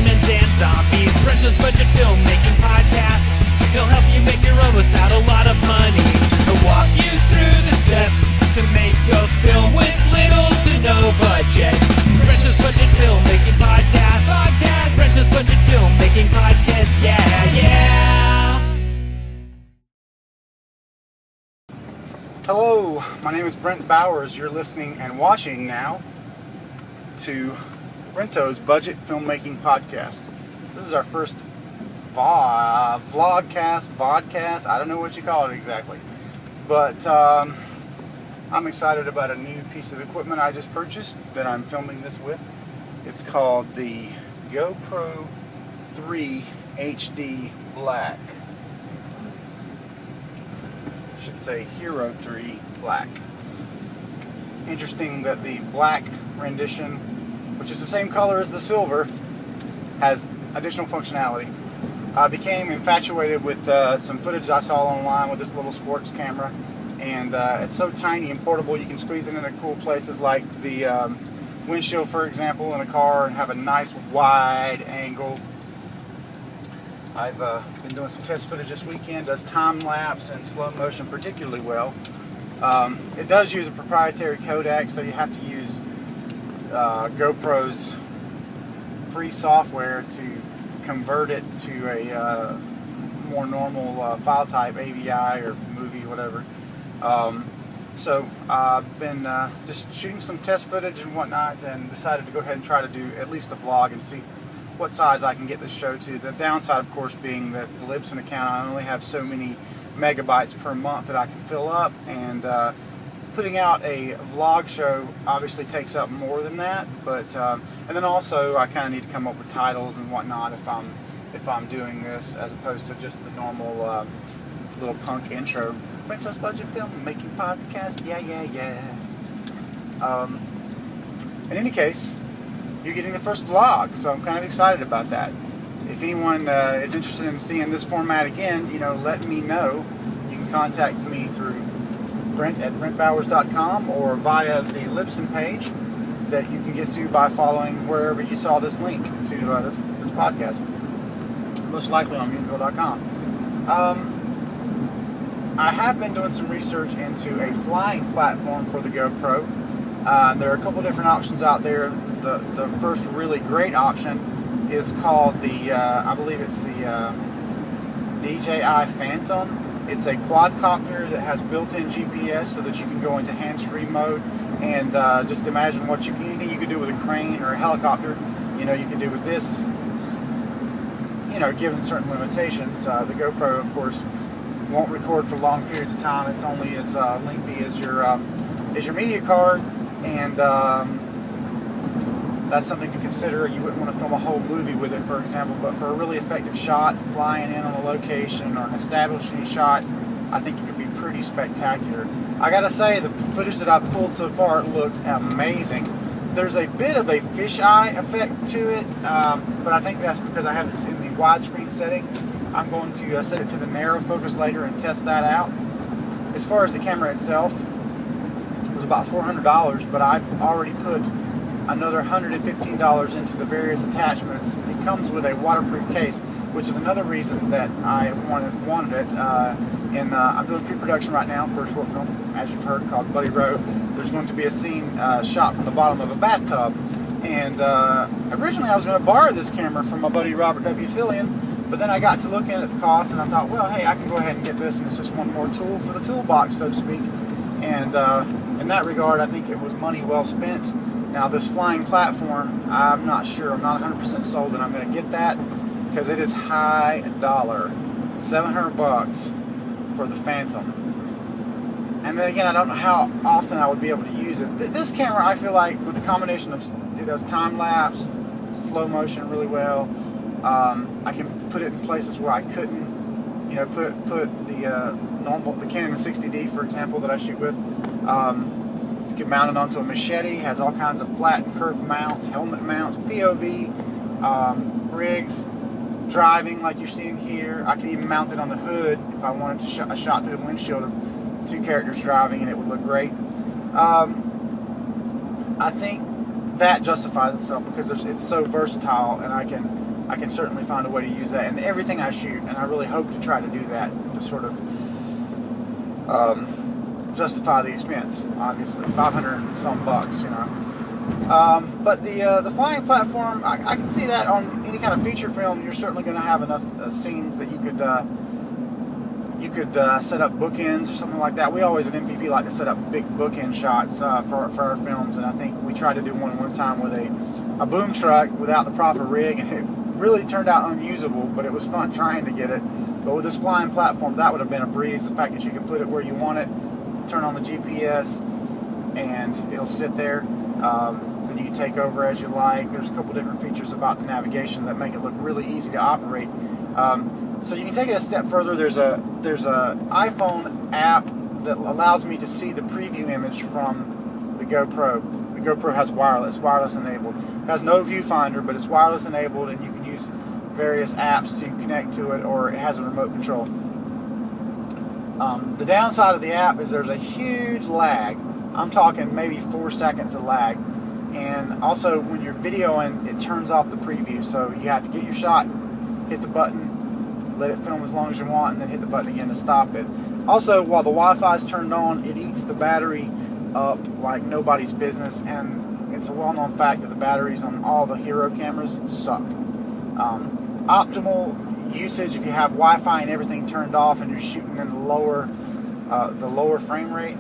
demons and zombies. Brento's budget filmmaking podcast. He'll help you make your own without a lot of money. He'll walk you through the steps to make a film with little to no budget. Brento's budget filmmaking podcast. Brento's budget filmmaking podcast. Yeah. Hello, my name is Brent Bowers. You're listening and watching now to Brento's Budget Filmmaking Podcast. This is our first vodcast, I don't know what you call it exactly. But I'm excited about a new piece of equipment I just purchased that I'm filming this with. It's called the GoPro 3 HD Black. I should say Hero 3 Black. Interesting that the black rendition, which is the same color as the silver, has additional functionality. I became infatuated with some footage I saw online with this little sports camera, and it's so tiny and portable you can squeeze it into cool places like the windshield, for example, in a car, and have a nice wide angle. I've been doing some test footage this weekend. Does time lapse and slow motion particularly well. It does use a proprietary codec, so you have to use GoPro's free software to convert it to a more normal file type, AVI or movie, whatever. So I've been just shooting some test footage and whatnot, and decided to go ahead and try to do at least a vlog and see what size I can get this show to. The downside, of course, being that the Libsyn account, I only have so many megabytes per month that I can fill up, and putting out a vlog show obviously takes up more than that. But and then also I kind of need to come up with titles and whatnot if I'm doing this, as opposed to just the normal little punk intro. Brento's Budget Film Making Podcast. Yeah. In any case, you're getting the first vlog, so I'm kind of excited about that. If anyone is interested in seeing this format again, let me know. You can contact me through Brent at brentbowers.com or via the Libsyn page that you can get to by following wherever you saw this link to this podcast. Most likely on Univille.com. I have been doing some research into a flying platform for the GoPro. There are a couple different options out there. The first really great option is called the, I believe it's the DJI Phantom. It's a quadcopter that has built-in GPS so that you can go into hands-free mode, and just imagine anything you could do with a crane or a helicopter, you can do with this, given certain limitations. The GoPro, of course, won't record for long periods of time. It's only as lengthy as your media card, and that's something to consider. You wouldn't want to film a whole movie with it, for example, but for a really effective shot, flying in on a location or an establishing shot, I think it could be pretty spectacular. I gotta say, the footage that I've pulled so far, it looks amazing. There's a bit of a fisheye effect to it, but I think that's because I have it in the widescreen setting. I'm going to set it to the narrow focus later and test that out. As far as the camera itself, it was about $400, but I've already put another $115 into the various attachments. It comes with a waterproof case, which is another reason that I wanted it. I'm doing pre-production right now for a short film, as you've heard, called Buddy Road. There's going to be a scene shot from the bottom of a bathtub, and originally I was going to borrow this camera from my buddy Robert W. Fillion, but then I got to looking at the cost, and I thought, well, hey, I can go ahead and get this, and it's just one more tool for the toolbox, so to speak. And in that regard, I think it was money well spent. Now, this flying platform, I'm not sure. I'm not 100% sold that I'm going to get that, because it is high dollar, $700 for the Phantom. And then again, I don't know how often I would be able to use it. This camera, I feel like, with the combination of, it does time lapse, slow motion really well. I can put it in places where I couldn't, put the Canon 60D, for example, that I shoot with. You can mount it onto a machete. Has all kinds of flat and curved mounts, helmet mounts, POV, rigs, driving like you're seeing here. I could even mount it on the hood if I wanted to a shot through the windshield of two characters driving, and it would look great. I think that justifies itself because it's so versatile, and I can I can certainly find a way to use that in everything I shoot, and I really hope to try to do that to sort of justify the expense. Obviously, 500 and some bucks, you know. But the flying platform, I can see that on any kind of feature film. You're certainly going to have enough scenes that you could set up bookends or something like that. We always at MVP like to set up big bookend shots for our films, and I think we tried to do one time with a boom truck without the proper rig, and it really turned out unusable, but it was fun trying to get it. But with this flying platform, that would have been a breeze. The fact that you can put it where you want it, turn on the GPS, and it'll sit there. Then you can take over as you like. There's a couple different features about the navigation that make it look really easy to operate. So you can take it a step further. There's a iPhone app that allows me to see the preview image from the GoPro. The GoPro has wireless enabled. It has no viewfinder, but it's wireless enabled, and you can use various apps to connect to it, or it has a remote control. The downside of the app is there's a huge lag. I'm talking maybe 4 seconds of lag. And also when you're videoing, it turns off the preview. So you have to get your shot, hit the button, let it film as long as you want, and then hit the button again to stop it. Also, while the Wi-Fi is turned on, it eats the battery up like nobody's business, and it's a well-known fact that the batteries on all the Hero cameras suck. Optimal usage, if you have Wi-Fi and everything turned off and you're shooting in the lower frame rate,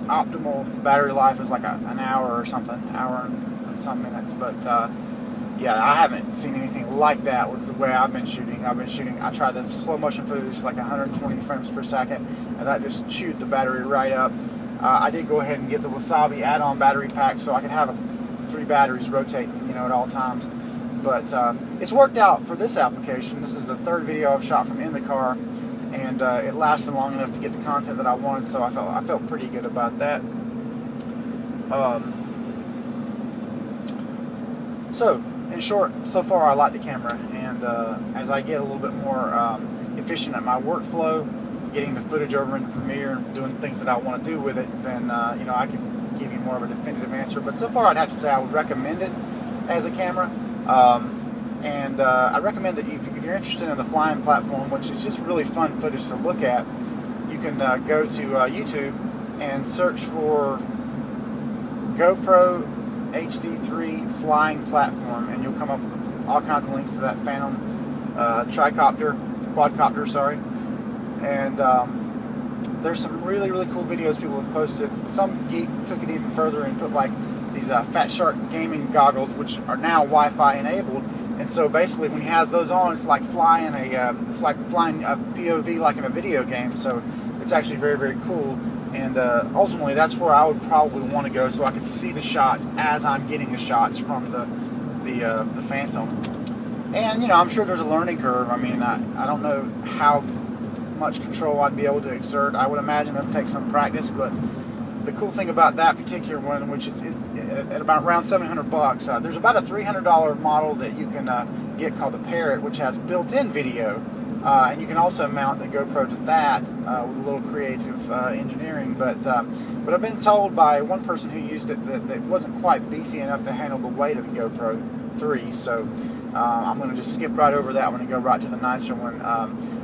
optimal battery life is like an hour or something, hour and some minutes. But yeah, I haven't seen anything like that with the way I've been shooting. I tried the slow motion footage like 120 frames per second, and that just chewed the battery right up. I did go ahead and get the Wasabi add-on battery pack so I could have 3 batteries rotating, you know, at all times. But it's worked out for this application. This is the 3rd video I've shot from in the car, and it lasted long enough to get the content that I wanted, so I felt pretty good about that. So, in short, so far I like the camera, and as I get a little bit more efficient at my workflow, getting the footage over into Premiere, doing things that I want to do with it, then you know, I can give you more of a definitive answer. But so far, I'd have to say I would recommend it as a camera. And I recommend that if you're interested in the flying platform, which is just really fun footage to look at, you can go to YouTube and search for GoPro HD3 flying platform, and you'll come up with all kinds of links to that Phantom quadcopter, sorry. And there's some really, really cool videos people have posted. Some geek took it even further and put like these Fat Shark gaming goggles, which are now Wi-Fi enabled. And so basically, when he has those on, it's like flying a POV like in a video game. So it's actually very, very cool. And ultimately, that's where I would probably want to go, so I could see the shots as I'm getting the shots from the Phantom. And you know, I'm sure there's a learning curve. I mean, I don't know how much control I'd be able to exert. I would imagine it'll take some practice, but the cool thing about that particular one, which is at about around $700, there's about a $300 model that you can get called the Parrot, which has built-in video, and you can also mount the GoPro to that with a little creative engineering. But I've been told by one person who used it that it wasn't quite beefy enough to handle the weight of the GoPro 3, so I'm going to just skip right over that one and go right to the nicer one.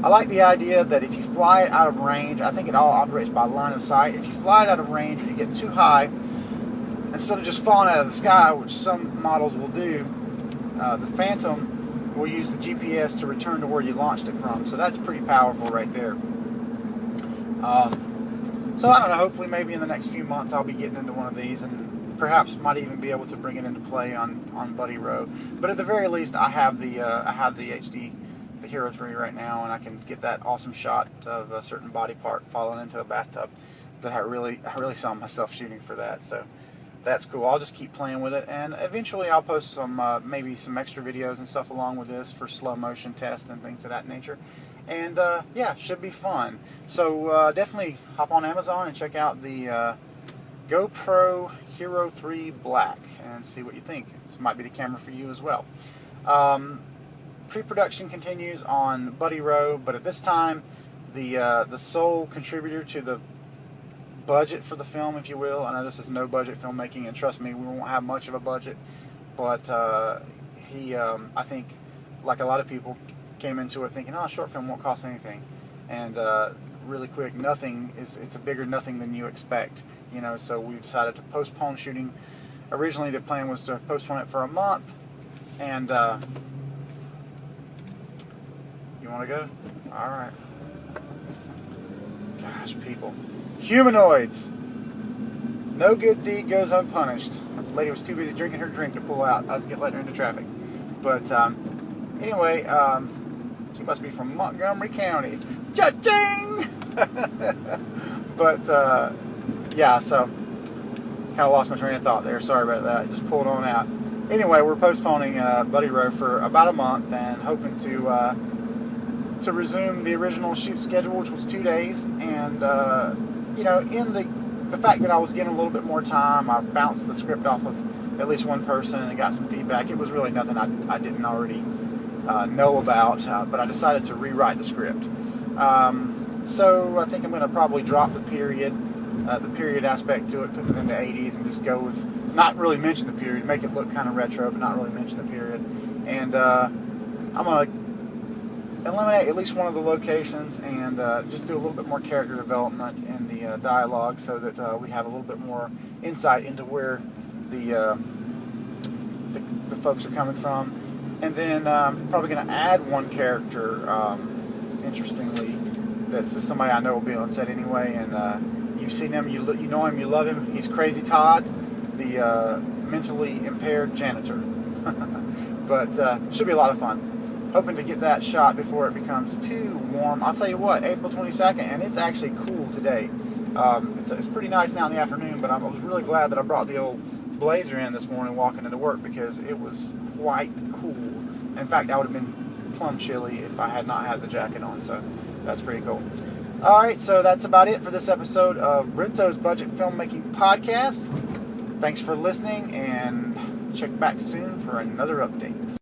I like the idea that if you fly it out of range, I think it all operates by line of sight. If you fly it out of range or you get too high, instead of just falling out of the sky, which some models will do, the Phantom will use the GPS to return to where you launched it from. So that's pretty powerful right there. So I don't know, hopefully maybe in the next few months I'll be getting into one of these, and perhaps might even be able to bring it into play on Buddy Row. But at the very least, I have the Hero 3 right now, and I can get that awesome shot of a certain body part falling into a bathtub that I really saw myself shooting for that. So that's cool. I'll just keep playing with it, and eventually I'll post some maybe some extra videos and stuff along with this for slow motion tests and things of that nature. And yeah, should be fun. So definitely hop on Amazon and check out the GoPro Hero 3 Black and see what you think. This might be the camera for you as well. Pre-production continues on Buddy Row, but at this time, the sole contributor to the budget for the film, if you will. I know this is no budget filmmaking, and trust me, we won't have much of a budget, but he, I think, like a lot of people, came into it thinking, oh, a short film won't cost anything. And really quick, it's a bigger nothing than you expect. So we decided to postpone shooting. Originally, the plan was to postpone it for a month. And you want to go? All right. Gosh, people. Humanoids. No good deed goes unpunished. The lady was too busy drinking her drink to pull out. I was letting her into traffic. But anyway, she must be from Montgomery County. Cha-ching! But yeah, so kind of lost my train of thought there. Sorry about that. Just pulled on out. Anyway, we're postponing Buddy Row for about a month and hoping to resume the original shoot schedule, which was 2 days. And in the fact that I was getting a little bit more time, I bounced the script off of at least one person and got some feedback. It was really nothing I didn't already know about, but I decided to rewrite the script. So I think I'm going to probably drop the period aspect to it, put it in the 80s, and just go with, not really mention the period, make it look kind of retro, but not really mention the period. And I'm going to eliminate at least one of the locations and just do a little bit more character development in the dialogue, so that we have a little bit more insight into where the folks are coming from. And then probably going to add one character, interestingly, that's just somebody I know will be on set anyway. And you've seen him, you know him, you love him. He's Crazy Todd, the mentally impaired janitor. But should be a lot of fun. Hoping to get that shot before it becomes too warm. I'll tell you what, April 22nd, and it's actually cool today. It's pretty nice now in the afternoon, but I was really glad that I brought the old blazer in this morning walking into work, because it was quite cool. In fact, I would have been plumb chilly if I had not had the jacket on, so that's pretty cool. Alright, so that's about it for this episode of Brento's Budget Filmmaking Podcast. Thanks for listening, and check back soon for another update.